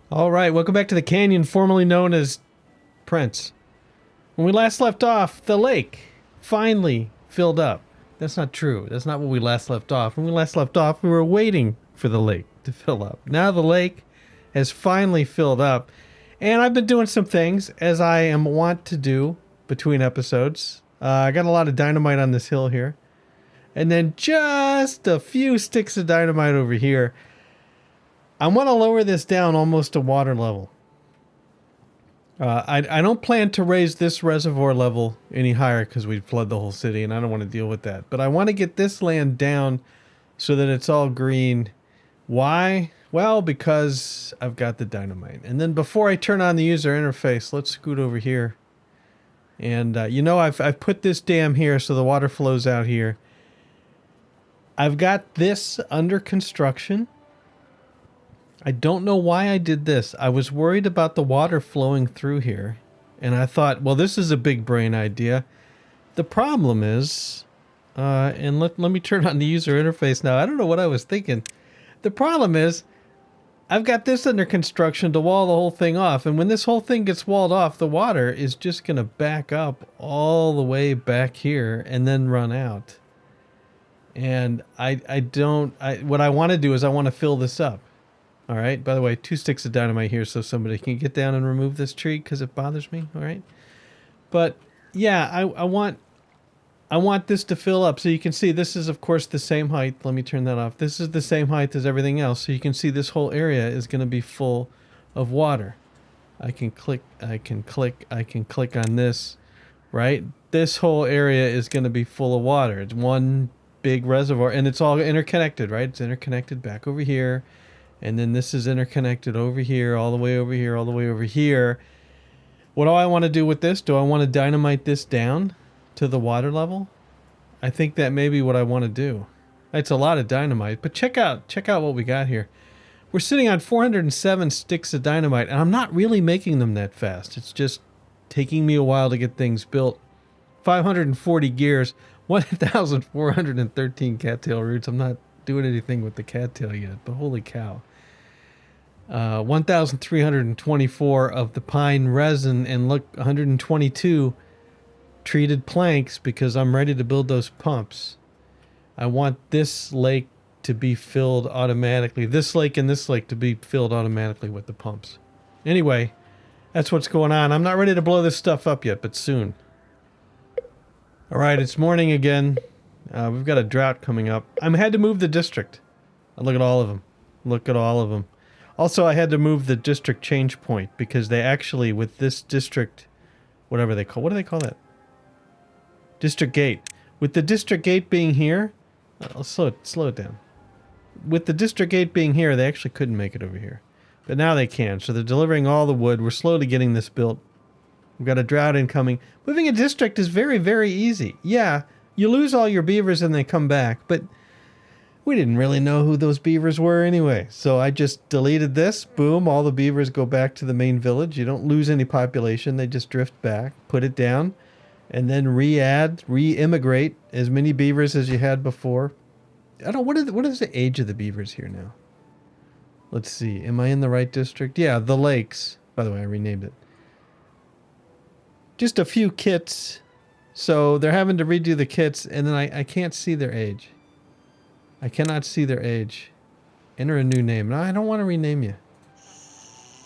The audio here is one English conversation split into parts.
All right, welcome back to the canyon formerly known as Prince. When we last left off, the lake finally filled up. That's not true. That's not when we last left off. When we last left off, we were waiting for the lake to fill up. Now the lake has finally filled up, and I've been doing some things as I am wont to do between episodes. I got a lot of dynamite on this hill here, and then just a few sticks of dynamite over here. I want to lower this down almost to water level. I don't plan to raise this reservoir level any higher because we'd flood the whole city, and I don't want to deal with that. But I want to get this land down so that it's all green. Why? Well, because I've got the dynamite. And then before I turn on the user interface, let's scoot over here. And I've put this dam here so the water flows out here. I've got this under construction. I don't know why I did this. I was worried about the water flowing through here. And I thought, well, this is a big brain idea. The problem is, and let me turn on the user interface now. I don't know what I was thinking. The problem is, I've got this under construction to wall the whole thing off. And when this whole thing gets walled off, the water is just going to back up all the way back here and then run out. And what I want to do is I want to fill this up. All right. By the way, 2 sticks of dynamite here so somebody can get down and remove this tree because it bothers me. All right. But yeah, I want this to fill up so you can see this is, of course, the same height. Let me turn that off. This is the same height as everything else. So you can see this whole area is going to be full of water. I can click on this, right? This whole area is going to be full of water. It's one big reservoir and it's all interconnected, right? It's interconnected back over here. And then this is interconnected over here, all the way over here, all the way over here. What do I want to do with this? Do I want to dynamite this down to the water level? I think that may be what I want to do. It's a lot of dynamite, but check out what we got here. We're sitting on 407 sticks of dynamite, and I'm not really making them that fast. It's just taking me a while to get things built. 540 gears, 1,413 cattail roots. I'm not doing anything with the cattail yet, but holy cow. 1,324 of the pine resin, and look, 122 treated planks because I'm ready to build those pumps. I want this lake to be filled automatically. This lake and this lake to be filled automatically with the pumps. Anyway, that's what's going on. I'm not ready to blow this stuff up yet, but soon. All right, it's morning again. We've got a drought coming up. I had to move the district. Look at all of them. Look at all of them. Also, I had to move the district change point because they actually, with this district, what do they call that? District gate. With the district gate being here, I'll slow it down. With the district gate being here, they actually couldn't make it over here. But now they can. So they're delivering all the wood. We're slowly getting this built. We've got a drought incoming. Moving a district is very, very easy. Yeah, you lose all your beavers and they come back, but we didn't really know who those beavers were anyway. So I just deleted this. Boom, all the beavers go back to the main village. You don't lose any population. They just drift back, put it down, and then re-immigrate as many beavers as you had before. I don't, what is the age of the beavers here now? Let's see. Am I in the right district? Yeah, the lakes. By the way, I renamed it. Just a few kits. So they're having to redo the kits, and then I can't see their age. I cannot see their age. Enter a new name. No, I don't want to rename you.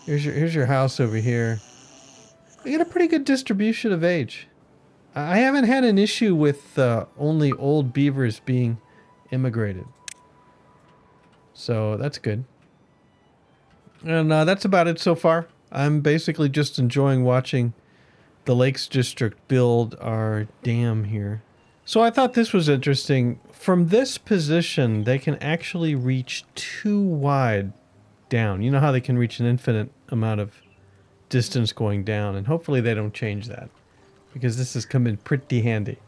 Here's your house over here. We got a pretty good distribution of age. I haven't had an issue with only old beavers being immigrated. So that's good. And that's about it so far. I'm basically just enjoying watching the Lakes District build our dam here. So I thought this was interesting. From this position, they can actually reach too wide down. You know how they can reach an infinite amount of distance going down, and hopefully they don't change that because this has come in pretty handy.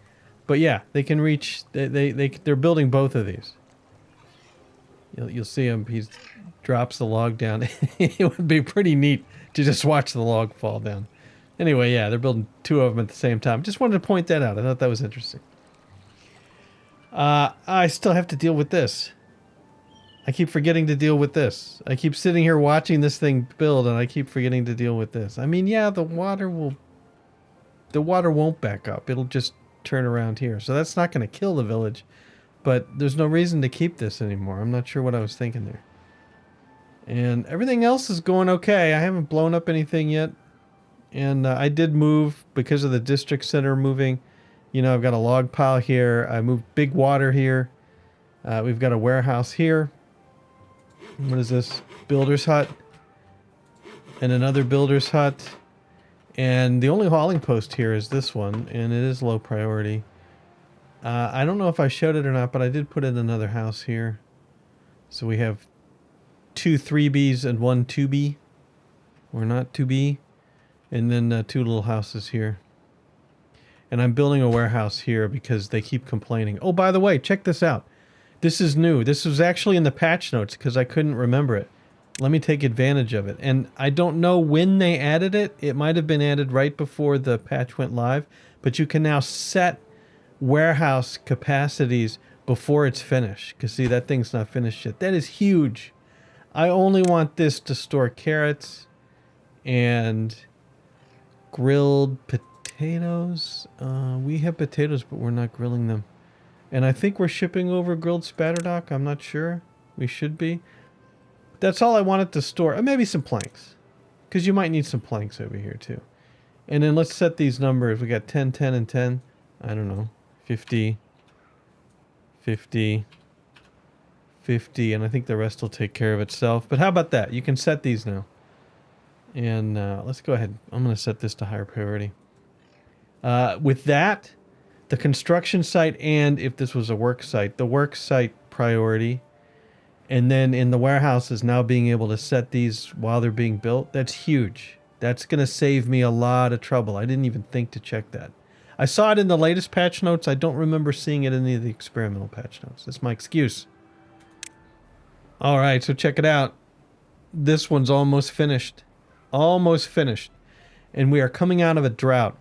But yeah, they can reach, they're building both of these. You'll see him, he drops the log down. It would be pretty neat to just watch the log fall down. Anyway, yeah, they're building 2 of them at the same time. Just wanted to point that out. I thought that was interesting. I still have to deal with this. I keep forgetting to deal with this. I keep sitting here watching this thing build, and I keep forgetting to deal with this. I mean, yeah, the water won't back up. It'll just turn around here. So that's not going to kill the village. But there's no reason to keep this anymore. I'm not sure what I was thinking there. And everything else is going okay. I haven't blown up anything yet. And I did move because of the district center moving. You know, I've got a log pile here. I moved big water here. We've got a warehouse here. What is this? Builder's hut. And another builder's hut. And the only hauling post here is this one. And it is low priority. I don't know if I showed it or not, but I did put in another house here. So we have 2 3Bs and 1 2B. Or not 2B. And then 2 little houses here. And I'm building a warehouse here because they keep complaining. Oh, by the way, check this out. This is new. This was actually in the patch notes because I couldn't remember it. Let me take advantage of it. And I don't know when they added it. It might have been added right before the patch went live. But you can now set warehouse capacities before it's finished. Because see, that thing's not finished yet. That is huge. I only want this to store carrots and grilled potatoes. We have potatoes, but we're not grilling them. And I think we're shipping over grilled spatterdock. I'm not sure. We should be. That's all I wanted to store. Maybe some planks. Because you might need some planks over here too. And then let's set these numbers. We got 10, 10, and 10. I don't know. 50, 50, 50, and I think the rest will take care of itself. But how about that? You can set these now. And let's go ahead. I'm going to set this to higher priority. With that, the construction site, and if this was a work site, the work site priority, and then in the warehouses now being able to set these while they're being built, that's huge. That's going to save me a lot of trouble. I didn't even think to check that. I saw it in the latest patch notes. I don't remember seeing it in any of the experimental patch notes. That's my excuse. All right, so check it out. This one's almost finished. Almost finished. And we are coming out of a drought.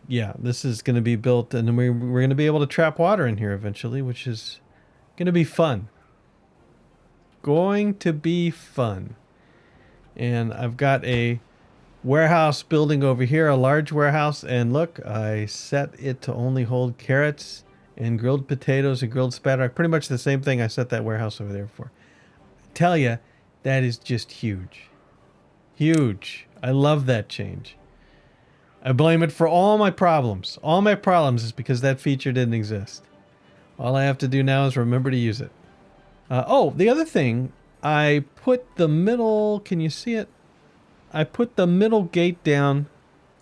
Yeah, this is going to be built, and then we're going to be able to trap water in here eventually, which is going to be fun. Going to be fun. And I've got a warehouse building over here, a large warehouse, and look, I set it to only hold carrots and grilled potatoes and grilled spatterdock. Pretty much the same thing I set that warehouse over there for. I tell you, that is just huge. Huge. I love that change. I blame it for all my problems. All my problems is because that feature didn't exist. All I have to do now is remember to use it. Oh, the other thing, I put the middle, can you see it? I put the middle gate down,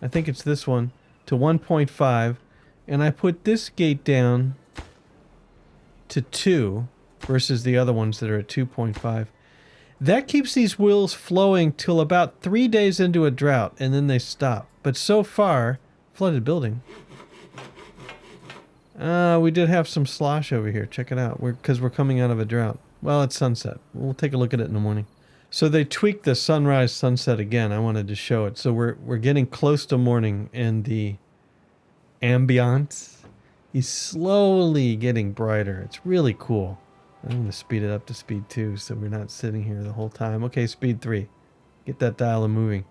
I think it's this one, to 1.5, and I put this gate down to 2 versus the other ones that are at 2.5. That keeps these wheels flowing till about 3 days into a drought, and then they stop. But so far, flooded building. We did have some slosh over here. Check it out. Because we're coming out of a drought. Well, it's sunset. We'll take a look at it in the morning. So they tweaked the sunrise sunset again. I wanted to show it. So we're getting close to morning, and the ambiance is slowly getting brighter. It's really cool. I'm going to speed it up to speed 2 so we're not sitting here the whole time. Okay, speed 3. Get that dial moving.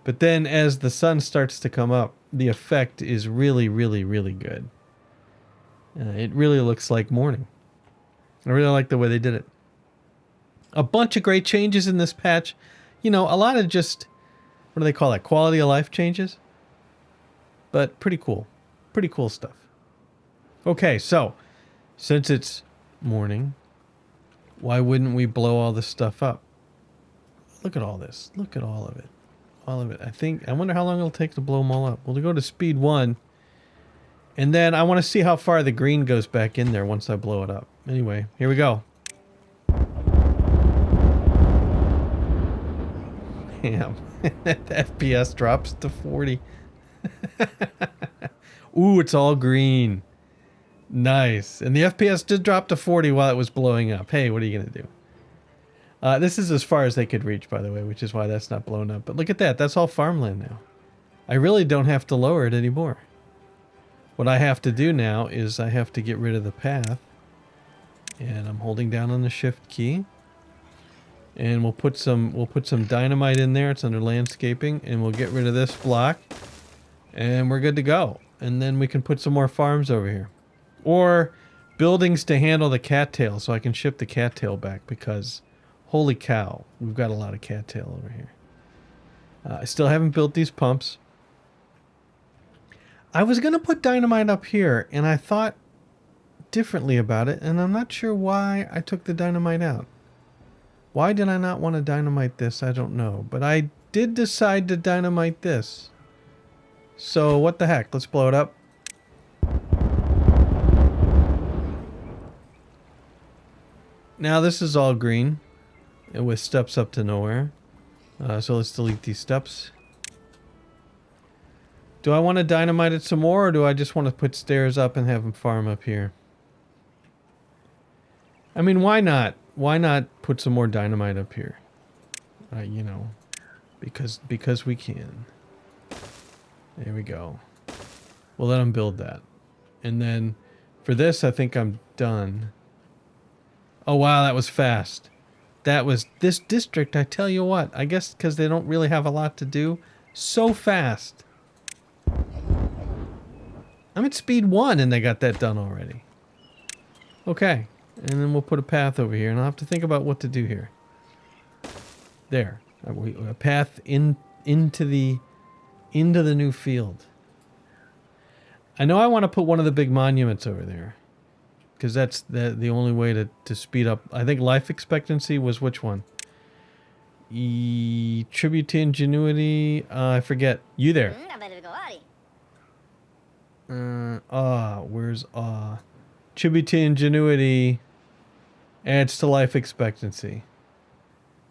But then as the sun starts to come up, the effect is really, really, really good. It really looks like morning. I really like the way they did it. A bunch of great changes in this patch. You know, a lot of just, what do they call that? Quality of life changes. But pretty cool. Pretty cool stuff. Okay, so since it's morning, why wouldn't we blow all this stuff up? Look at all this. Look at all of it. All of it. I wonder how long it'll take to blow them all up. We'll go to speed 1. And then I want to see how far the green goes back in there once I blow it up. Anyway, here we go. Damn. The FPS drops to 40. Ooh, it's all green. Nice. And the FPS did drop to 40 while it was blowing up. Hey, what are you going to do? This is as far as they could reach, by the way, which is why that's not blown up. But look at that. That's all farmland now. I really don't have to lower it anymore. What I have to do now is I have to get rid of the path. And I'm holding down on the shift key. And we'll put some dynamite in there. It's under landscaping, and we'll get rid of this block. And we're good to go. And then we can put some more farms over here. Or buildings to handle the cattail, so I can ship the cattail back, because holy cow, we've got a lot of cattail over here. I still haven't built these pumps. I was going to put dynamite up here, and I thought differently about it, and I'm not sure why I took the dynamite out. Why did I not want to dynamite this? I don't know. But I did decide to dynamite this. So what the heck? Let's blow it up. Now this is all green and with steps up to nowhere. So let's delete these steps. Do I want to dynamite it some more, or do I just want to put stairs up and have them farm up here? I mean, why not? Why not put some more dynamite up here? You know, because we can. There we go. We'll let them build that. And then for this, I think I'm done. Oh, wow, that was fast. That was this district, I tell you what. I guess because they don't really have a lot to do. So fast. I'm at speed 1 and they got that done already. Okay. And then we'll put a path over here, and I'll have to think about what to do here. There. A path into the new field. I know I want to put one of the big monuments over there, because that's the only way to speed up. I think life expectancy was which one? Tribute to ingenuity. I forget. You there? Where's Tribute to ingenuity adds to life expectancy.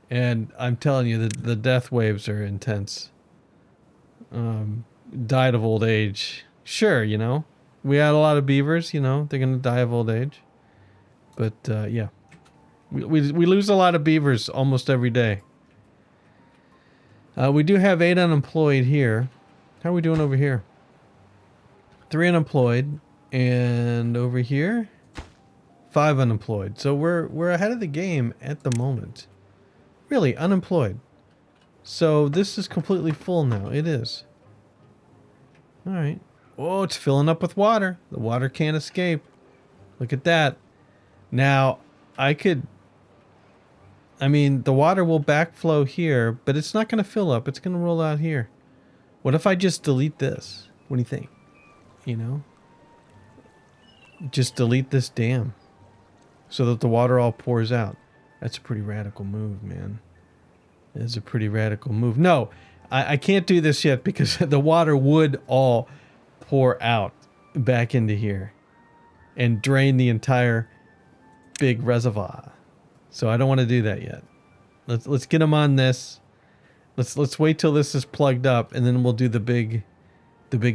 And I'm telling you, the death waves are intense. Died of old age. Sure, you know. We had a lot of beavers, you know. They're going to die of old age. But, yeah. We lose a lot of beavers almost every day. We do have 8 unemployed here. How are we doing over here? 3 unemployed. And over here, 5 unemployed. So we're ahead of the game at the moment. Really, unemployed. So this is completely full now. It is. All right. Oh, it's filling up with water. The water can't escape. Look at that. Now, I mean, the water will backflow here, but it's not going to fill up. It's going to roll out here. What if I just delete this? What do you think? You know? Just delete this dam so that the water all pours out. That's a pretty radical move, man. It's a pretty radical move. No, I can't do this yet because the water would all pour out back into here and drain the entire big reservoir. So I don't want to do that yet. Let's get them on this. Let's wait till this is plugged up, and then we'll do the big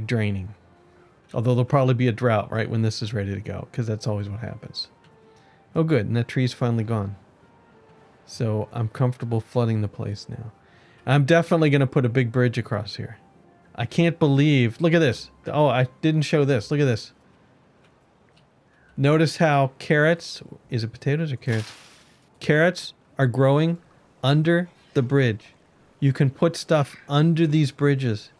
draining. Although there'll probably be a drought right when this is ready to go, because that's always what happens. Oh good, and that tree's finally gone. So I'm comfortable flooding the place now. I'm definitely going to put a big bridge across here. I can't believe... Look at this. Oh, I didn't show this. Look at this. Notice how carrots... Is it potatoes or carrots? Carrots are growing under the bridge. You can put stuff under these bridges.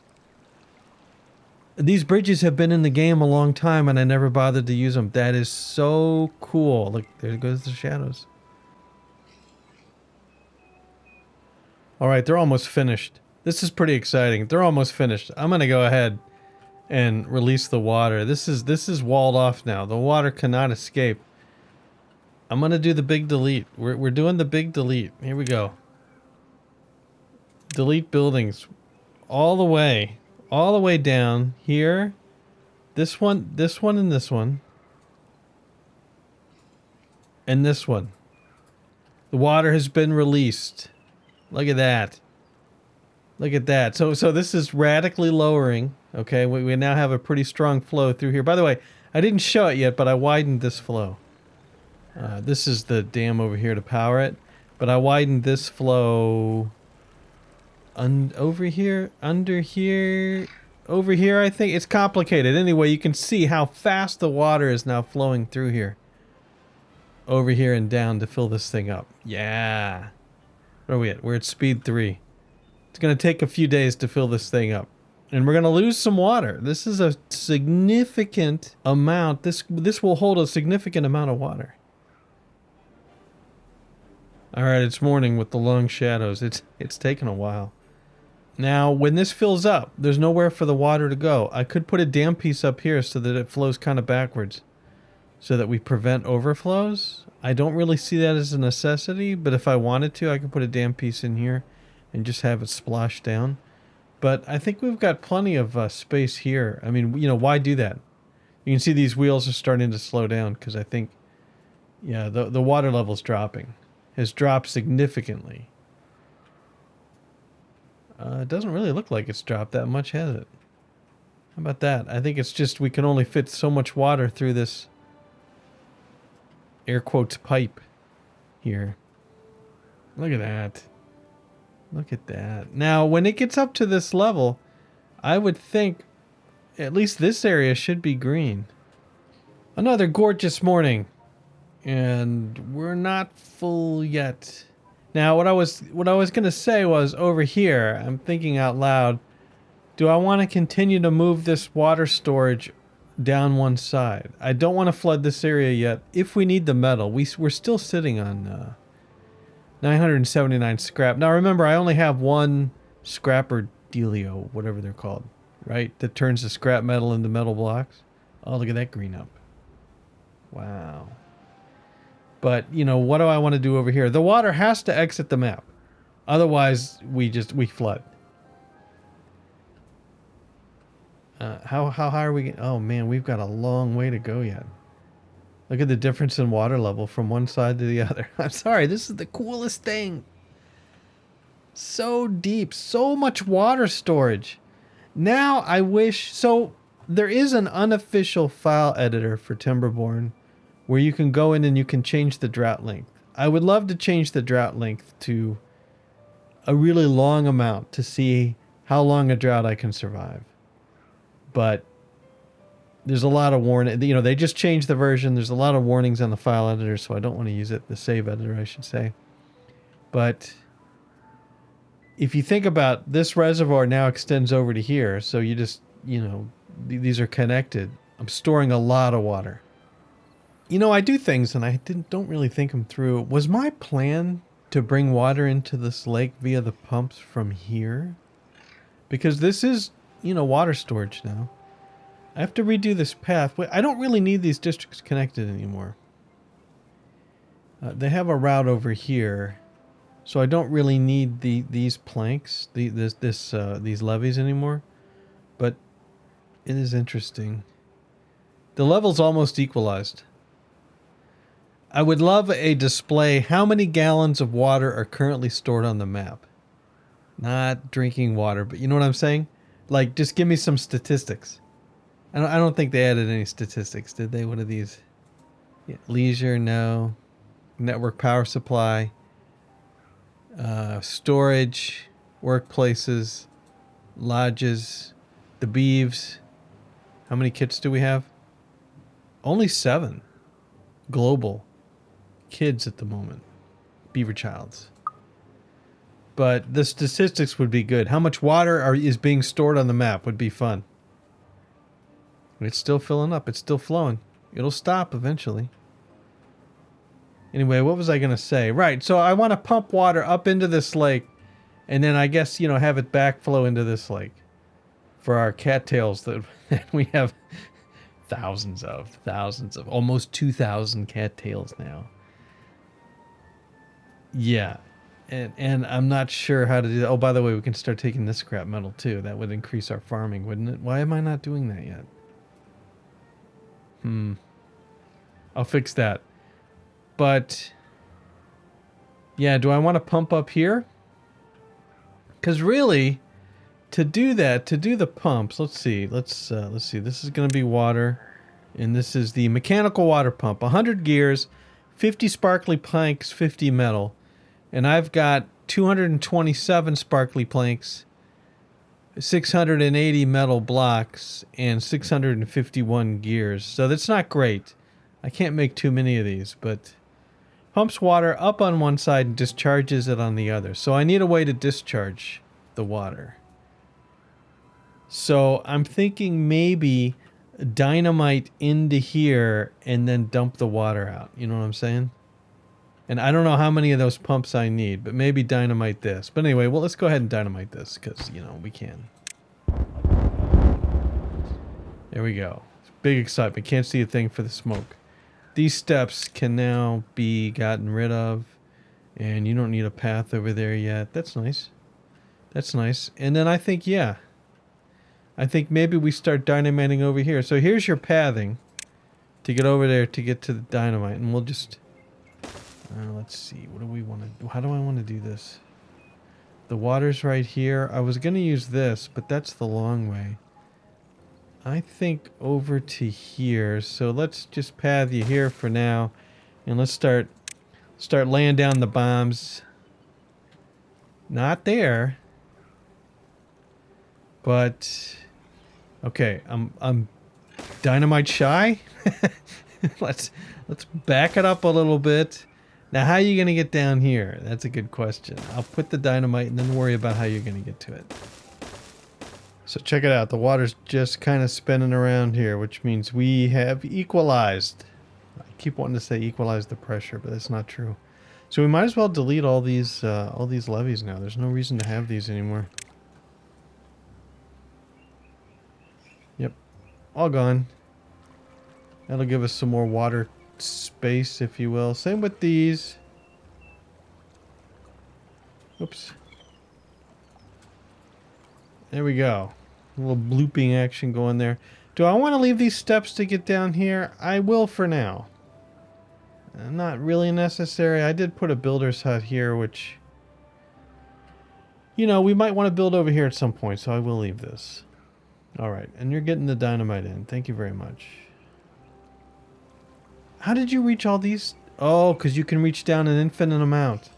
These bridges have been in the game a long time, and I never bothered to use them. That is so cool. Look, there goes the shadows. All right, they're almost finished. This is pretty exciting. They're almost finished. I'm going to go ahead and release the water. This is walled off now. The water cannot escape. I'm going to do the big delete. We're doing the big delete. Here we go. Delete buildings all the way down here. This one, and this one. And this one. The water has been released. Look at that. Look at that. So this is radically lowering. Okay, we now have a pretty strong flow through here. By the way, I didn't show it yet, but I widened this flow. This is the dam over here to power it. But I widened this flow over here, under here, over here, I think. It's complicated. Anyway, you can see how fast the water is now flowing through here. over here and down to fill this thing up. Yeah. Where are we at? We're at speed 3. It's going to take a few days to fill this thing up. And we're going to lose some water. This is a significant amount. This will hold a significant amount of water. All right, it's morning with the long shadows. It's taken a while. Now, when this fills up, there's nowhere for the water to go. I could put a dam piece up here so that it flows kind of backwards so that we prevent overflows. I don't really see that as a necessity, but if I wanted to, I could put a dam piece in here and just have it splosh down. But I think we've got plenty of space here. I mean, you know, why do that? You can see these wheels are starting to slow down because I think, yeah, the water level's dropping. Has dropped significantly. It doesn't really look like it's dropped that much, has it? How about that? I think it's just we can only fit so much water through this air quotes pipe here. Look at that. Look at that. Now, when it gets up to this level, I would think at least this area should be green. Another gorgeous morning. And we're not full yet. Now, what I was going to say was over here, I'm thinking out loud, do I want to continue to move this water storage down one side? I don't want to flood this area yet. If we need the metal, we're still sitting on 979 scrap. Now, remember, I only have one scrapper dealio, whatever they're called, right? That turns the scrap metal into metal blocks. Oh, look at that green up. Wow. But, you know, what do I want to do over here? The water has to exit the map. Otherwise, we flood. How high are we getting? Oh, man, we've got a long way to go yet. Look at the difference in water level from one side to the other. I'm sorry, this is the coolest thing. So deep, so much water storage. Now I wish... So, there is an unofficial file editor for Timberborn where you can go in and you can change the drought length. I would love to change the drought length to a really long amount to see how long a drought I can survive. But there's a lot of warning. You know, they just changed the version. There's a lot of warnings on the file editor, so I don't want to use it. The save editor, I should say. But if you think about this reservoir now extends over to here, so you just, you know, these are connected. I'm storing a lot of water. You know, I do things and I don't really think them through. Was my plan to bring water into this lake via the pumps from here? Because this is, you know, water storage now. I have to redo this path. I don't really need these districts connected anymore. They have a route over here, so I don't really need these planks, these levees anymore. But it is interesting. The level's almost equalized. I would love a display how many gallons of water are currently stored on the map. Not drinking water, but you know what I'm saying? Like, just give me some statistics. I don't think they added any statistics, did they? What are these? Yeah, leisure, no. Network power supply. Storage, workplaces, lodges, the Beavers. How many kits do we have? Only 7. Global. Kids at the moment. Beaver childs. But the statistics would be good. How much water is being stored on the map would be fun. It's still filling up. It's still flowing. It'll stop eventually. Anyway, what was I going to say? Right, so I want to pump water up into this lake and then I guess, you know, have it backflow into this lake for our cattails that we have thousands of, almost 2,000 cattails now. Yeah, and I'm not sure how to do that. Oh, by the way, we can start taking this scrap metal too. That would increase our farming, wouldn't it? Why am I not doing that yet? I'll fix that. But yeah, do I want to pump up here? Because really, to do that, to do the pumps, let's see. Let's see. This is going to be water, and this is the mechanical water pump. 100 gears, 50 sparkly planks, 50 metal, and I've got 227 sparkly planks, 680 metal blocks, and 651 gears. So that's not great. I can't make too many of these, but Pumps water up on one side and discharges it on the other. So I need a way to discharge the water. So I'm thinking maybe dynamite into here and then dump the water out. You know what I'm saying? And I don't know how many of those pumps I need, but maybe dynamite this. But anyway, well, let's go ahead and dynamite this because, you know, we can. There we go. Big excitement. Can't see a thing for the smoke. These steps can now be gotten rid of. And you don't need a path over there yet. That's nice. That's nice. And then I think, yeah. I think maybe we start dynamiting over here. So here's your pathing to get over there to get to the dynamite. And we'll just... let's see. What do we want to do? How do I want to do this? The water's right here. I was going to use this, but that's the long way. I think over to here. So let's just path you here for now. And let's start laying down the bombs. Not there. But okay, I'm dynamite shy. Let's back it up a little bit. Now, how are you going to get down here? That's a good question. I'll put the dynamite and then worry about how you're going to get to it. So check it out. The water's just kind of spinning around here, which means we have equalized. I keep wanting to say equalize the pressure, but that's not true. So we might as well delete all these levees now. There's no reason to have these anymore. Yep. All gone. That'll give us some more water space, if you will. Same with these. Oops. There we go. A little blooping action going there. Do I want to leave these steps to get down here? I will for now. Not really necessary. I did put a builder's hut here, which... You know, we might want to build over here at some point, so I will leave this. Alright, and you're getting the dynamite in. Thank you very much. How did you reach all these? Oh, because you can reach down an infinite amount.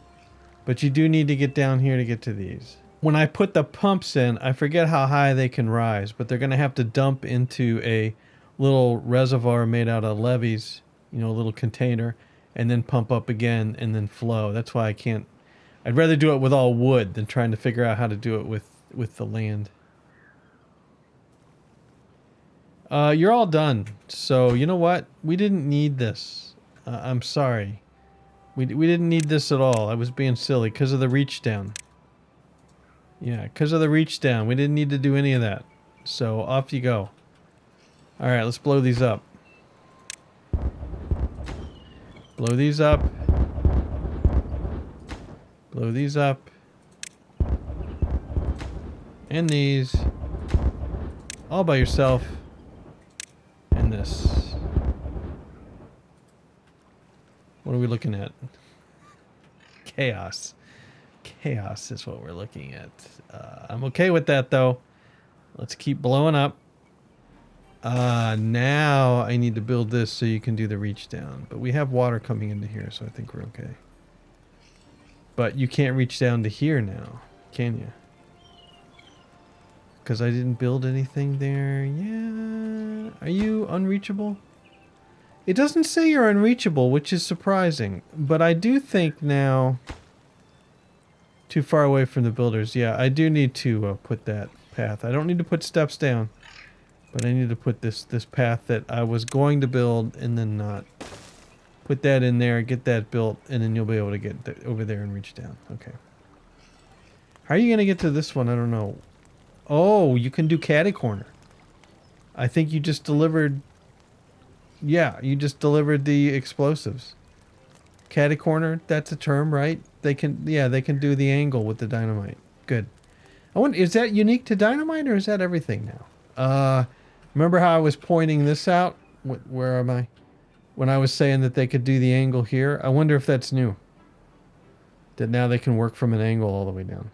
But you do need to get down here to get to these. When I put the pumps in, I forget how high they can rise, but they're going to have to dump into a little reservoir made out of levees, you know, a little container, and then pump up again and then flow. That's why I can't... I'd rather do it with all wood than trying to figure out how to do it with the land. You're all done. So, you know what? We didn't need this. I'm sorry. We didn't need this at all. I was being silly because of the reach down. Yeah, because of the reach down. We didn't need to do any of that. So, off you go. Alright, let's blow these up. Blow these up. Blow these up. And these. All by yourself. And this. What are we looking at? Chaos. Chaos is what we're looking at. I'm okay with that though. Let's keep blowing up. Now I need to build this so you can do the reach down. But we have water coming into here, so I think we're okay. But you can't reach down to here now, can you? Because I didn't build anything there. Yeah. Are you unreachable? It doesn't say you're unreachable, which is surprising. But I do think now... Too far away from the builders. Yeah, I do need to put that path. I don't need to put steps down. But I need to put this path that I was going to build and then not. Put that in there, get that built, and then you'll be able to get over there and reach down. Okay. How are you going to get to this one? I don't know. Oh, you can do catty corner. I think you just delivered... Yeah, you just delivered the explosives. Catty corner, that's a term, right? They can, yeah, they can do the angle with the dynamite. Good. I wonder, is that unique to dynamite or is that everything now? Remember how I was pointing this out? Where am I? When I was saying that they could do the angle here. I wonder if that's new. That now they can work from an angle all the way down.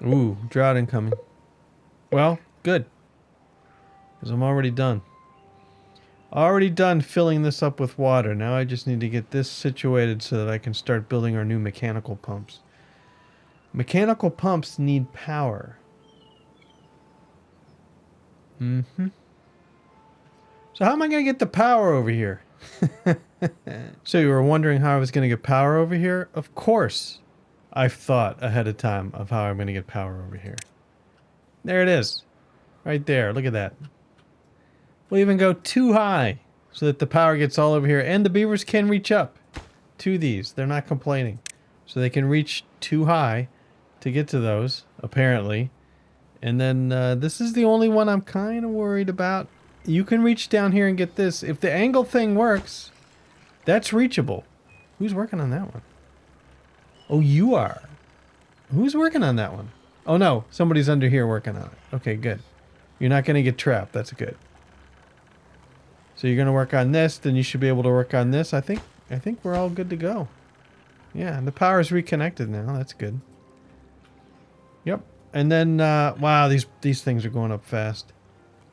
Ooh, drought incoming. Well, good. Because I'm already done. Already done filling this up with water. Now I just need to get this situated so that I can start building our new mechanical pumps. Mechanical pumps need power. So how am I going to get the power over here? So you were wondering how I was going to get power over here? Of course. I've thought ahead of time of how I'm going to get power over here. There it is. Right there. Look at that. We'll even go too high so that the power gets all over here. And the beavers can reach up to these. They're not complaining. So they can reach too high to get to those, apparently. And then this is the only one I'm kind of worried about. You can reach down here and get this. If the angle thing works, that's reachable. Who's working on that one? Oh, you are. Who's working on that one? Oh no, somebody's under here working on it. Okay, good. You're not going to get trapped. That's good. So you're going to work on this, then you should be able to work on this. I think we're all good to go. Yeah, and the power's reconnected now. That's good. Yep. And then wow, these things are going up fast.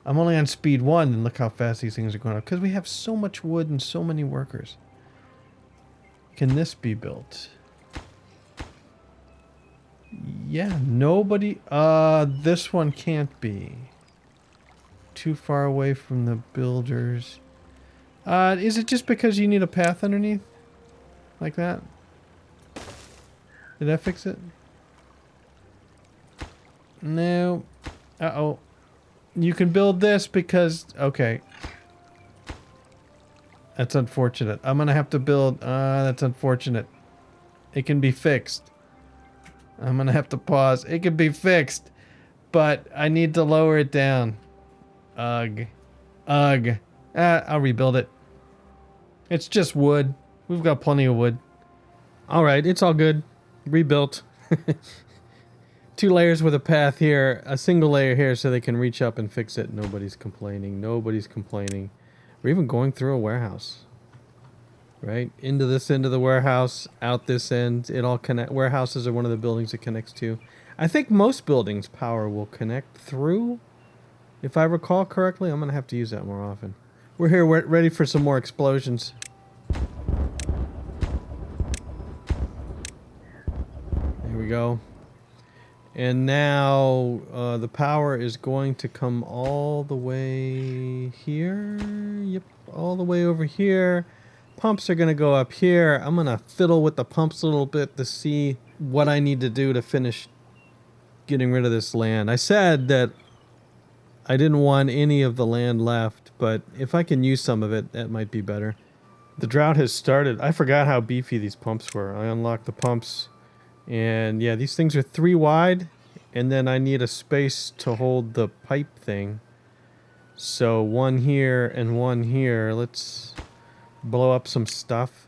I'm only on speed 1 and look how fast these things are going up because we have so much wood and so many workers. Can this be built? Yeah, nobody. This one can't be. Too far away from the builders. Is it just because you need a path underneath? Like that? Did that fix it? No. Uh-oh. You can build this because... Okay. That's unfortunate. I'm gonna have to build... that's unfortunate. It can be fixed. I'm gonna have to pause. It can be fixed. But I need to lower it down. Ugh. Ugh. I'll rebuild it. It's just wood. We've got plenty of wood. Alright, it's all good. Rebuilt. 2 layers with a path here. A single layer here so they can reach up and fix it. Nobody's complaining. Nobody's complaining. We're even going through a warehouse. Right? Into this end of the warehouse. Out this end. It all connect. Warehouses are one of the buildings it connects to. I think most buildings power will connect through. If I recall correctly, I'm going to have to use that more often. We're here. We're ready for some more explosions. There we go. And now the power is going to come all the way here. Yep, all the way over here. Pumps are going to go up here. I'm going to fiddle with the pumps a little bit to see what I need to do to finish getting rid of this land. I said that I didn't want any of the land left, but if I can use some of it, that might be better. The drought has started. I forgot how beefy these pumps were. I unlocked the pumps. And yeah, these things are 3 wide, and then I need a space to hold the pipe thing. So 1 here and 1 here. Let's blow up some stuff.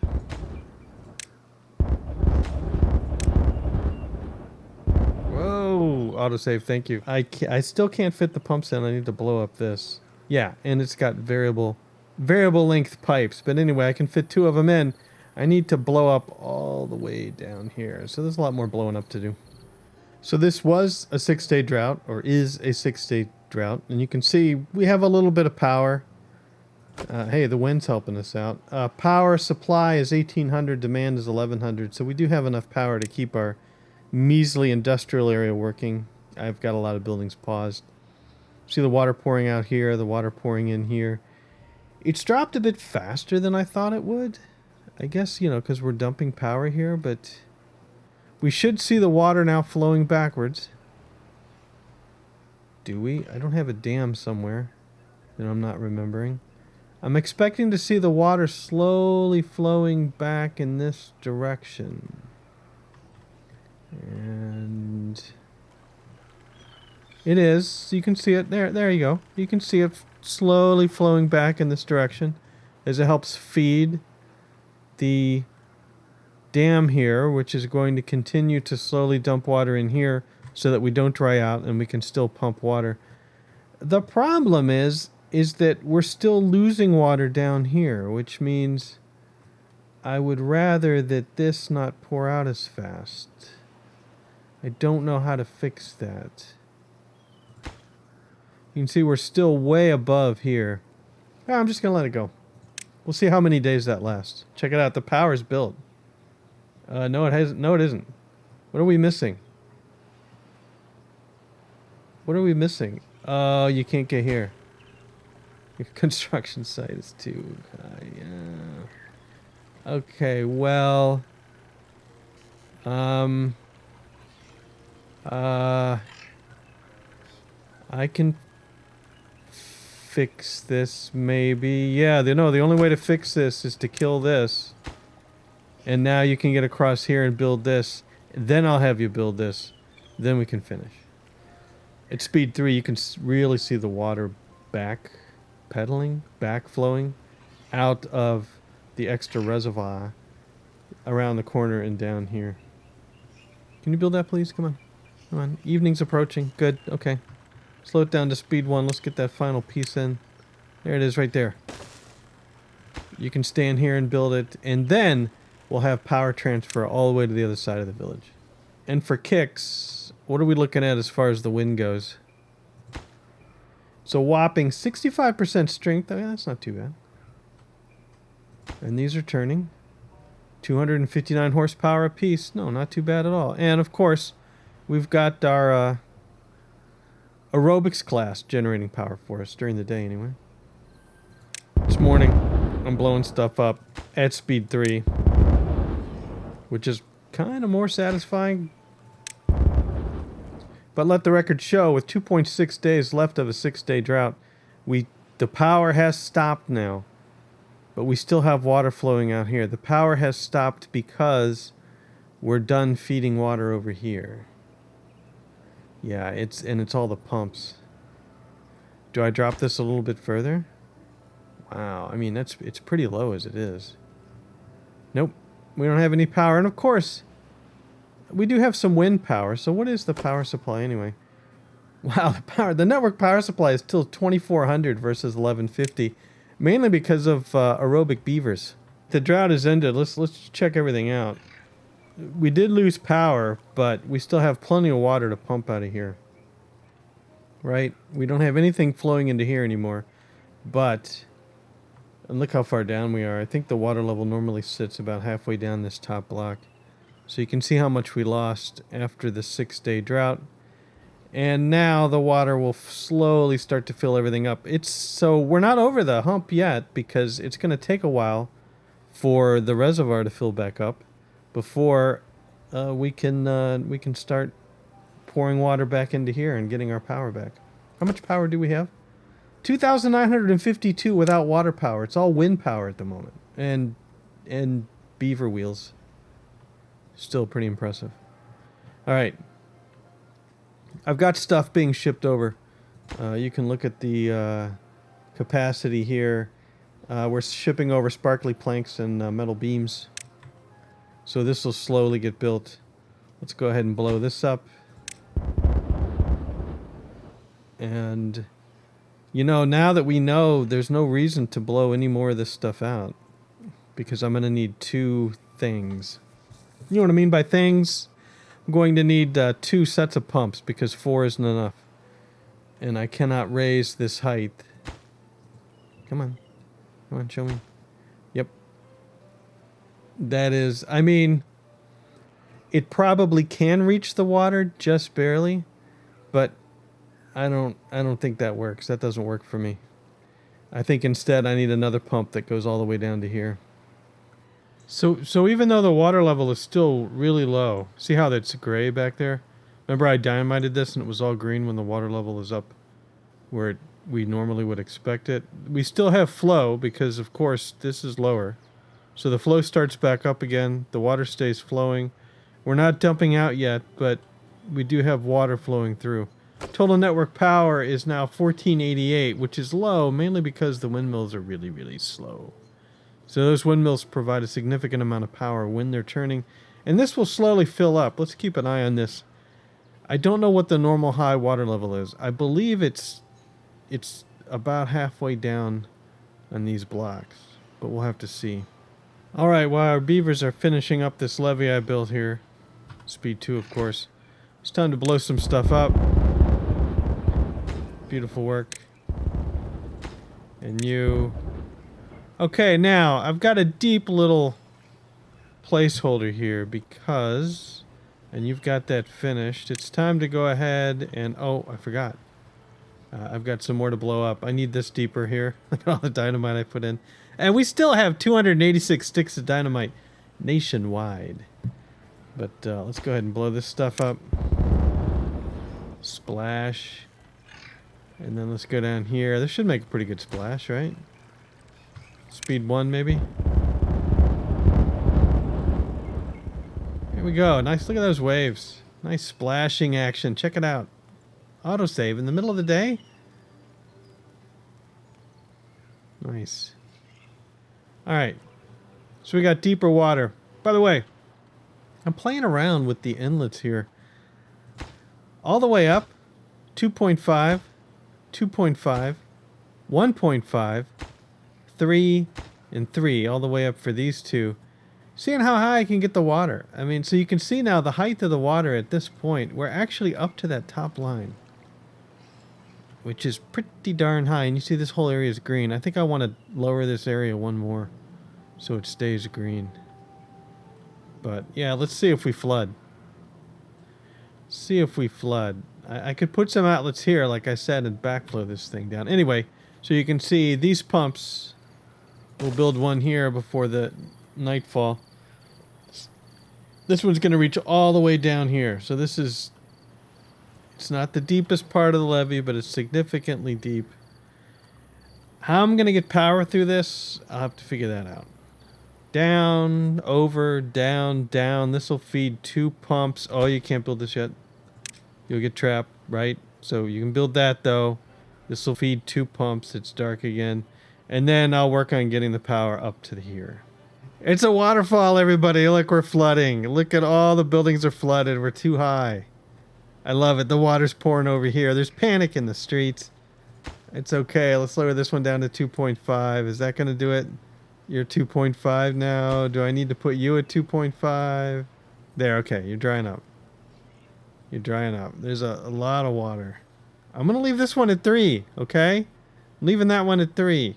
Whoa, autosave, thank you. I still can't fit the pumps in. I need to blow up this. Yeah, and it's got variable length pipes. But anyway, I can fit 2 of them in. I need to blow up all the way down here. So there's a lot more blowing up to do. So this was a 6-day drought, or is a 6-day drought. And you can see we have a little bit of power. Hey, the wind's helping us out. Power supply is 1,800, demand is 1,100. So we do have enough power to keep our measly industrial area working. I've got a lot of buildings paused. See the water pouring out here, the water pouring in here. It's dropped a bit faster than I thought it would. I guess, you know, because we're dumping power here, but we should see the water now flowing backwards. Do we? I don't have a dam somewhere that I'm not remembering. I'm expecting to see the water slowly flowing back in this direction. And it is. You can see it. There you go. You can see it slowly flowing back in this direction as it helps feed the dam here, which is going to continue to slowly dump water in here so that we don't dry out and we can still pump water. The problem is that we're still losing water down here, which means I would rather that this not pour out as fast. I don't know how to fix that. You can see we're still way above here. I'm just going to let it go. We'll see how many days that lasts. Check it out. The power's built. No, it hasn't. No, it isn't. What are we missing? What are we missing? Oh, you can't get here. Your construction site is too high. Okay, well, um, uh, I can fix this maybe. Yeah, no, the only way to fix this is to kill this. And now you can get across here and build this. Then I'll have you build this. Then we can finish. At speed 3, you can really see the water back pedaling, back flowing out of the extra reservoir around the corner and down here. Can you build that, please? Come on. Come on. Evening's approaching. Good. Okay. Slow it down to speed 1. Let's get that final piece in. There it is right there. You can stand here and build it, and then we'll have power transfer all the way to the other side of the village. And for kicks, what are we looking at as far as the wind goes? So whopping 65% strength. Oh, yeah, that's not too bad. And these are turning. 259 horsepower apiece. No, not too bad at all. And of course, we've got our aerobics class generating power for us during the day anyway. This morning, I'm blowing stuff up at speed 3, which is kind of more satisfying. But let the record show, with 2.6 days left of a 6-day drought, the power has stopped now. But we still have water flowing out here. The power has stopped because we're done feeding water over here. Yeah, it's all the pumps. Do I drop this a little bit further? Wow, I mean, it's pretty low as it is. Nope, we don't have any power. And of course, we do have some wind power. So what is the power supply anyway? Wow, the network power supply is still 2400 versus 1150, mainly because of aerobic beavers. The drought is ended. Let's check everything out. We did lose power, but we still have plenty of water to pump out of here. Right? We don't have anything flowing into here anymore. But, and look how far down we are. I think the water level normally sits about halfway down this top block. So you can see how much we lost after the 6-day drought. And now the water will slowly start to fill everything up. So we're not over the hump yet because it's going to take a while for the reservoir to fill back up before we can start pouring water back into here and getting our power back. How much power do we have? 2,952 without water power. It's all wind power at the moment, and beaver wheels. Still pretty impressive. All right. I've got stuff being shipped over. You can look at the capacity here. We're shipping over sparkly planks and metal beams. So this will slowly get built. Let's go ahead and blow this up. And, you know, now that we know, there's no reason to blow any more of this stuff out. Because I'm going to need 2 things. You know what I mean by things? I'm going to need 2 sets of pumps because 4 isn't enough. And I cannot raise this height. Come on. Come on, show me. Yep. That is, I mean, it probably can reach the water just barely, but I don't think that works. That doesn't work for me. I think instead I need another pump that goes all the way down to here. So even though the water level is still really low, see how that's gray back there? Remember I dynamited this and it was all green when the water level is up where we normally would expect it? We still have flow because, of course, this is lower. So the flow starts back up again. The water stays flowing. We're not dumping out yet, but we do have water flowing through. Total network power is now 1488, which is low mainly because the windmills are really, really slow. So those windmills provide a significant amount of power when they're turning. And this will slowly fill up. Let's keep an eye on this. I don't know what the normal high water level is. I believe it's about halfway down on these blocks. But we'll have to see. Alright, while our beavers are finishing up this levee I built here. Speed 2, of course. It's time to blow some stuff up. Beautiful work. And you... Okay, now, I've got a deep little placeholder here because, and you've got that finished, it's time to go ahead and, oh, I forgot. I've got some more to blow up. I need this deeper here. Look at all the dynamite I put in. And we still have 286 sticks of dynamite nationwide. But let's go ahead and blow this stuff up. Splash. And then let's go down here. This should make a pretty good splash, right? Speed 1 maybe. Here we go. Nice. Look at those waves. Nice splashing action. Check it out. Autosave in the middle of the day. Nice. Alright. So we got deeper water. By the way, I'm playing around with the inlets here. All the way up. 2.5. 2.5, 1.5, 3, and 3, all the way up for these two. Seeing how high I can get the water. I mean, so you can see now the height of the water at this point. We're actually up to that top line, which is pretty darn high. And you see this whole area is green. I think I want to lower this area one more so it stays green. But yeah, let's see if we flood. See if we flood. I could put some outlets here, like I said, and backflow this thing down. Anyway, so you can see these pumps. We'll build one here before the nightfall. This one's going to reach all the way down here. So this is... It's not the deepest part of the levee, but it's significantly deep. How I'm going to get power through this, I'll have to figure that out. Down, over, down, down. This will feed 2 pumps. Oh, you can't build this yet. You'll get trapped, right? So you can build that, though. This will feed 2 pumps. It's dark again. And then I'll work on getting the power up to here. It's a waterfall, everybody. Look, we're flooding. Look at all the buildings are flooded. We're too high. I love it. The water's pouring over here. There's panic in the streets. It's okay. Let's lower this one down to 2.5. Is that going to do it? You're 2.5 now. Do I need to put you at 2.5? There, okay. You're drying up. You're drying up. There's a lot of water. I'm going to leave this one at 3, okay? Leaving that one at 3.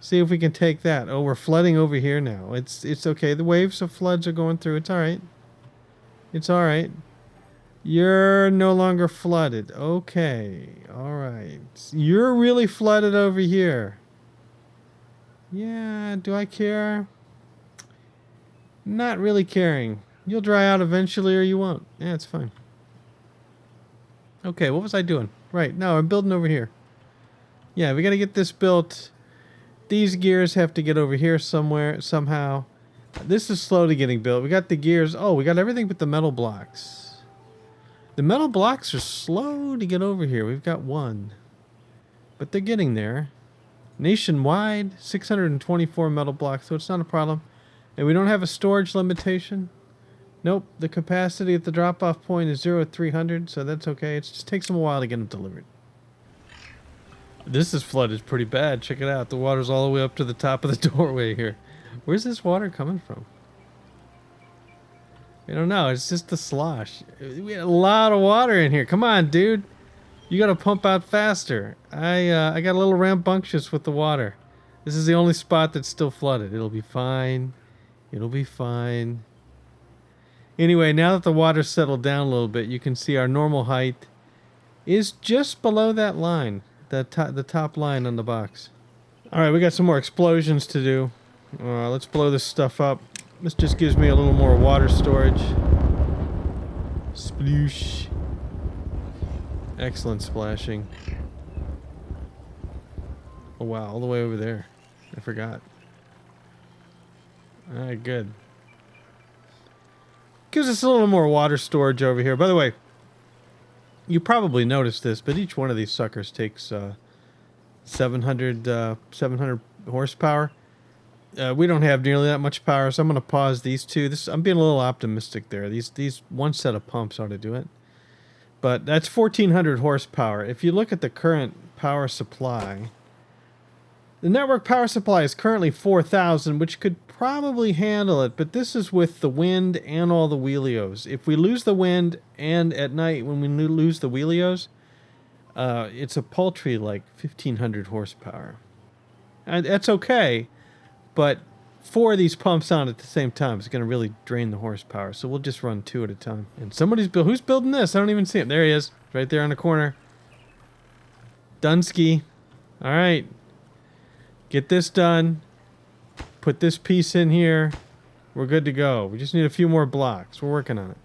See if we can take that. Oh, we're flooding over here now. It's okay. The waves of floods are going through. It's all right. It's all right. You're no longer flooded. Okay. All right. You're really flooded over here. Yeah, do I care? Not really caring. You'll dry out eventually or you won't. Yeah, it's fine. Okay, what was I doing? Right, no, I'm building over here. Yeah, we got to get this built. These gears have to get over here somewhere, somehow. This is slowly getting built. We got the gears. Oh, we got everything but the metal blocks. The metal blocks are slow to get over here. We've got 1. But they're getting there. Nationwide, 624 metal blocks, so it's not a problem. And we don't have a storage limitation. Nope, the capacity at the drop-off point is 0 at 300, so that's okay. It just takes them a while to get them delivered. This is flooded pretty bad. Check it out. The water's all the way up to the top of the doorway here. Where's this water coming from? I don't know. It's just the slosh. We had a lot of water in here. Come on, dude. You got to pump out faster. I got a little rambunctious with the water. This is the only spot that's still flooded. It'll be fine. It'll be fine. Anyway, now that the water's settled down a little bit, you can see our normal height is just below that line, the top line on the box. All right, we got some more explosions to do. Let's blow this stuff up. This just gives me a little more water storage. Sploosh. Excellent splashing. Oh wow, all the way over there. I forgot. All right, good. Gives us a little more water storage over here. By the way, you probably noticed this, but each one of these suckers takes 700 horsepower. We don't have nearly that much power, so I'm going to pause these two. I'm being a little optimistic there. These one set of pumps ought to do it. But that's 1,400 horsepower. If you look at the current power supply, the network power supply is currently 4,000, which could probably handle it, but this is with the wind and all the wheelios. If we lose the wind and at night when we lose the wheelios, it's a paltry like 1,500 horsepower. And that's okay, but 4 of these pumps on at the same time is going to really drain the horsepower, so we'll just run 2 at a time. And who's building this? I don't even see him. There he is, right there on the corner. Dunsky. All right. Get this done. Put this piece in here. We're good to go. We just need a few more blocks. We're working on it.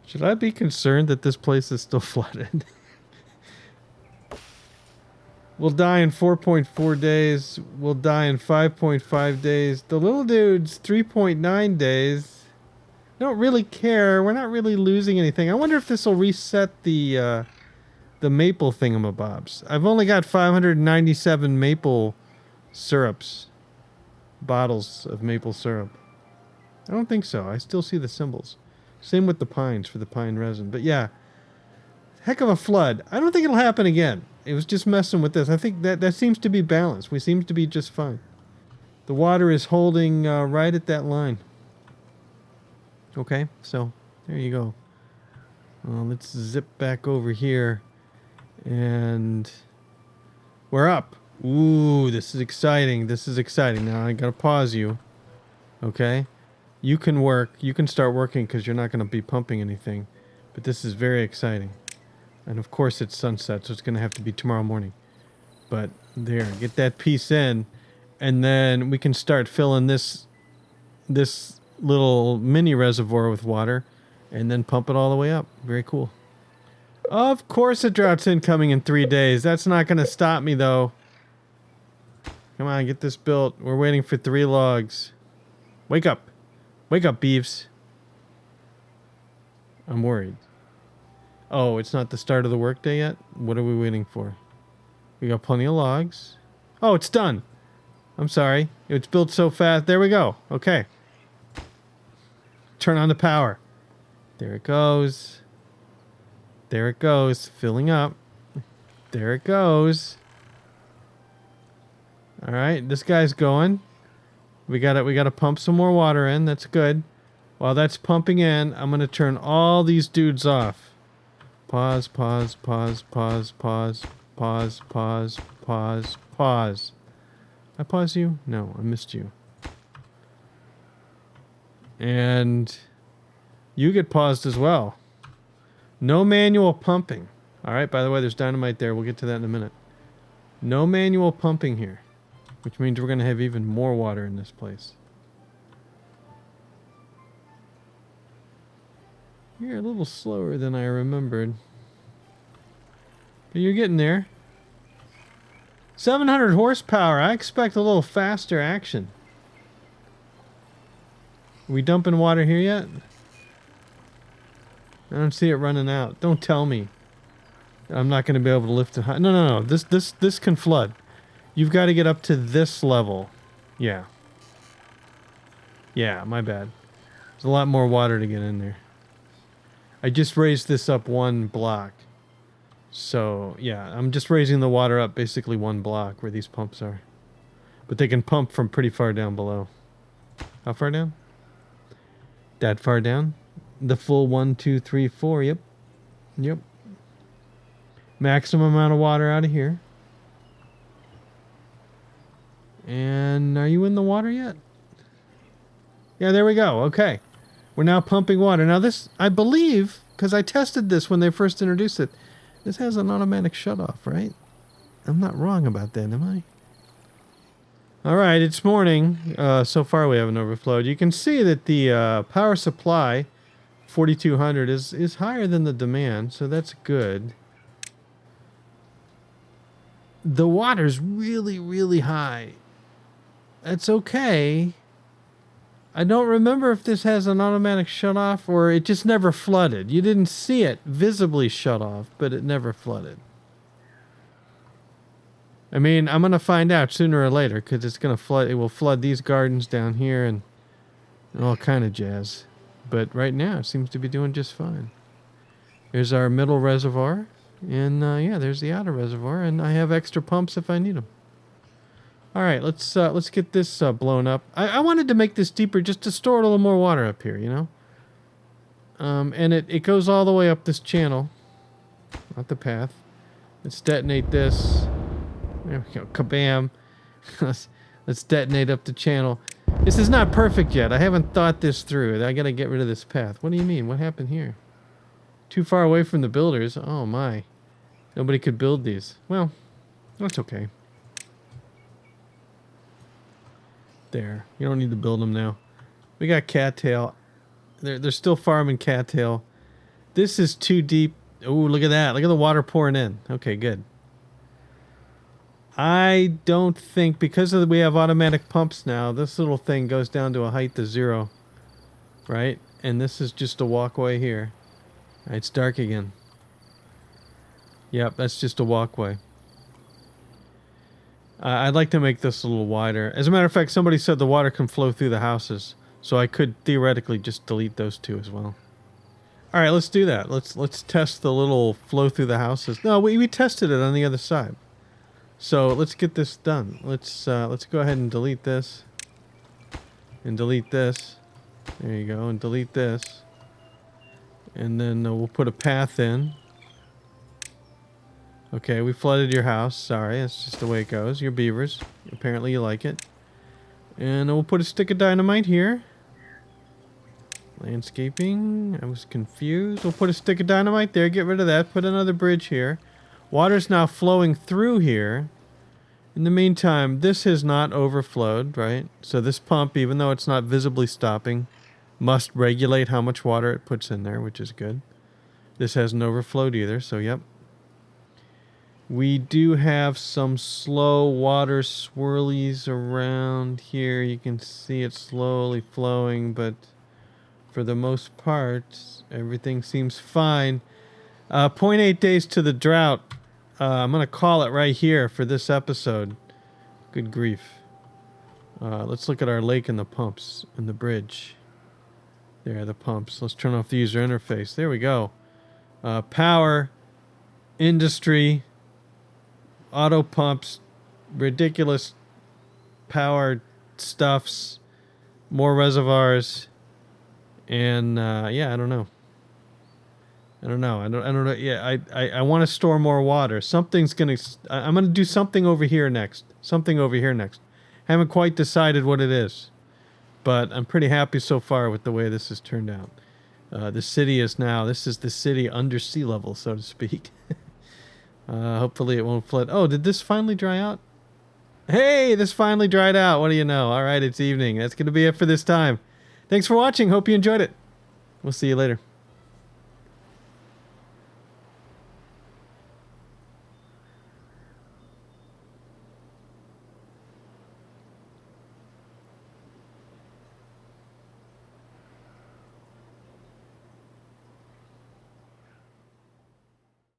Should I be concerned that this place is still flooded? We'll die in 4.4 days. We'll die in 5.5 days. The little dude's 3.9 days. I don't really care. We're not really losing anything. I wonder if this will reset the maple thingamabobs. I've only got 597 maple syrups. Bottles of maple syrup. I don't think so. I still see the symbols. Same with the pines for the pine resin. But yeah, heck of a flood. I don't think it'll happen again. It was just messing with this. I think that seems to be balanced. We seem to be just fine. The water is holding right at that line. Okay, so there you go. Let's zip back over here. And we're up. Ooh, this is exciting. This is exciting. Now I gotta pause you. Okay? You can work. You can start working because you're not going to be pumping anything. But this is very exciting. And of course it's sunset, so it's going to have to be tomorrow morning. But there, get that piece in. And then we can start filling this little mini reservoir with water. And then pump it all the way up. Very cool. Of course a drought's incoming in 3 days. That's not going to stop me though. Come on, get this built. We're waiting for 3 logs. Wake up. Wake up, Beavs. I'm worried. Oh, it's not the start of the workday yet? What are we waiting for? We got plenty of logs. Oh, it's done. I'm sorry. It's built so fast. There we go. Okay. Turn on the power. There it goes. There it goes. Filling up. There it goes. All right, this guy's going. We gotta pump some more water in. That's good. While that's pumping in, I'm gonna turn all these dudes off. Pause, pause, pause, pause, pause, pause, pause, pause, pause. I pause you? No, I missed you. And you get paused as well. No manual pumping. All right, by the way, there's dynamite there. We'll get to that in a minute. No manual pumping here. Which means we're going to have even more water in this place. You're a little slower than I remembered. But you're getting there. 700 horsepower. I expect a little faster action. Are we dumping water here yet? I don't see it running out. Don't tell me. I'm not going to be able to lift it high. No. This can flood. You've got to get up to this level. Yeah. Yeah, my bad. There's a lot more water to get in there. I just raised this up 1 block. So, yeah, I'm just raising the water up basically 1 block where these pumps are. But they can pump from pretty far down below. How far down? That far down? The full 1, 2, 3, 4. Yep. Yep. Maximum amount of water out of here. And are you in the water yet? Yeah, there we go. Okay. We're now pumping water. Now this, I believe, because I tested this when they first introduced it, this has an automatic shutoff, right? I'm not wrong about that, am I? All right, it's morning. So far we haven't overflowed. You can see that the power supply, 4200, is higher than the demand, so that's good. The water's really, really high. That's okay. I don't remember if this has an automatic shutoff or it just never flooded. You didn't see it visibly shut off, but it never flooded. I mean, I'm going to find out sooner or later because it's going to flood. It will flood these gardens down here and all kind of jazz. But right now it seems to be doing just fine. Here's our middle reservoir. And yeah, there's the outer reservoir. And I have extra pumps if I need them. All right, let's get this blown up. I wanted to make this deeper just to store a little more water up here, you know? And it goes all the way up this channel. Not the path. Let's detonate this. There we go. Kabam. Let's detonate up the channel. This is not perfect yet. I haven't thought this through. I got to get rid of this path. What do you mean? What happened here? Too far away from the builders. Oh, my. Nobody could build these. Well, that's okay. There. You don't need to build them now. We got cattail. They're still farming cattail. This is too deep. Oh, look at that. Look at the water pouring in. Okay, good. I don't think, because we have automatic pumps now, this little thing goes down to a height of 0. Right? And this is just a walkway here. It's dark again. Yep, that's just a walkway. I'd like to make this a little wider. As a matter of fact, somebody said the water can flow through the houses. So I could theoretically just delete those two as well. All right, let's do that. Let's test the little flow through the houses. No, we tested it on the other side. So let's get this done. Let's go ahead and delete this. And delete this. There you go. And delete this. And then we'll put a path in. Okay, we flooded your house. Sorry, that's just the way it goes. Your beavers. Apparently you like it. And we'll put a stick of dynamite here. Landscaping. I was confused. We'll put a stick of dynamite there. Get rid of that. Put another bridge here. Water's now flowing through here. In the meantime, this has not overflowed, right? So this pump, even though it's not visibly stopping, must regulate how much water it puts in there, which is good. This hasn't overflowed either, so yep. We do have some slow water swirlies around here. You can see it slowly flowing, but for the most part, everything seems fine. 0.8 days to the drought. I'm going to call it right here for this episode. Good grief. Let's look at our lake and the pumps and the bridge. There, the pumps. Let's turn off the user interface. There we go. Power, industry, auto pumps, ridiculous power stuffs, more reservoirs, and yeah, I don't know. I don't know. Yeah, I want to store more water. I'm gonna do something over here next. Haven't quite decided what it is, but I'm pretty happy so far with the way this has turned out. This is the city under sea level, so to speak. Hopefully it won't flood. Oh, did this finally dry out? Hey, this finally dried out. What do you know? All right, it's evening. That's going to be it for this time. Thanks for watching. Hope you enjoyed it. We'll see you later.